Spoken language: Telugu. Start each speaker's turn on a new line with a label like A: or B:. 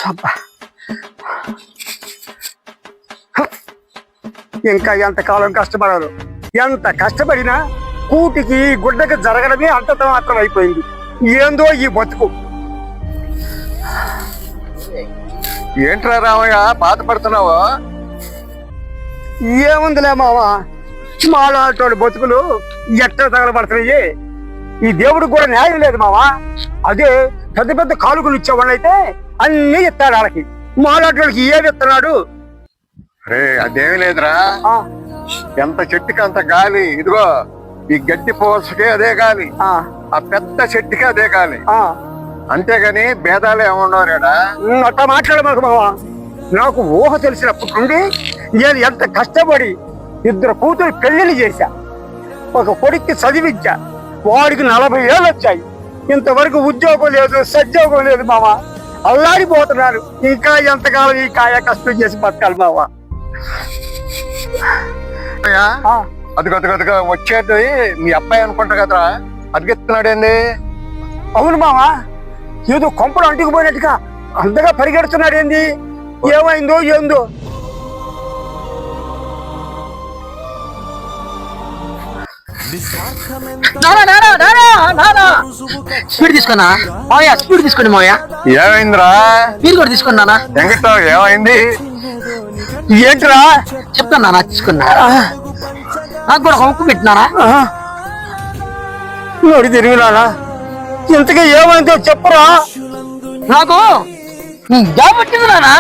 A: అబ్బా ఇంకా ఎంతకాలం కష్టపడాలి. ఎంత కష్టపడినా కూటికి గుడ్డకి జరగడమే అంతతో మాత్రం అయిపోయింది. ఏందో ఈ బతుకు.
B: ఏంట్రా రామయ్య బాధపడుతున్నావు?
A: ఏముందిలే మామ, మాలాంటి బతుకులు ఎట్లా తగలబడుతున్నాయి. ఈ దేవుడికి కూడా న్యాయం లేదు మావా. అదే పెద్ద పెద్ద కాలుగులు ఇచ్చేవాళ్ళు అయితే అన్నీ ఇస్తాడు వాళ్ళకి. మాలాంటి వాళ్ళకి ఏమి ఇస్తున్నాడు?
B: రే అదేమి లేదురా, ఎంత చెట్టుకి అంత గాలి. ఇదిగో ఈ గడ్డి పోసకే అదే గాలి, ఆ పెద్ద చెట్టుకి అదే గాలి. అంతేగాని భేదాలు ఏమన్నారా?
A: అట్లా మాట్లాడ మాకు మావా. నాకు ఊహ తెలిసినప్పటి నుండి నేను ఎంత కష్టపడి 2 కూతురు పెళ్లిళ్ళు చేశా, ఒక కొడుక్కి చదివించా. వాడికి 40 ఏళ్ళు వచ్చాయి. ఇంతవరకు ఉద్యోగం లేదు, సద్యోగం లేదు మావా. అల్లాడిపోతున్నాను. ఇంకా ఎంతకాలం ఈ కాయ కష్టం చేసి బతకాలి మావా.
B: అదిగదిగదిగా వచ్చేది మీ అబ్బాయి అనుకుంటా కదరా, అదిగెత్తున్నాడేంది?
A: అవును మావా, ఏదో కొంపలు అంటుకుపోయినట్టుగా అంతగా పరిగెడుతున్నాడు. ఏంది, ఏమైందో ఏందో.
C: స్పీడ్ తీసుకున్నా మావయ్య, స్పీడ్ తీసుకోండి మావయ్య.
B: ఏమైందిరా?
C: మీరు కూడా తీసుకున్నానా?
B: వెంకట ఏమైంది?
A: ఏంట్రా
C: చెప్తానా? తీసుకున్నా, నాకు కూడా హోంకు పెట్టినారా?
A: నోడి తిరిగినానా? ఇంతగా ఏమైందో చెప్పరా?
C: నాకు జాబ్ వచ్చింది నానా.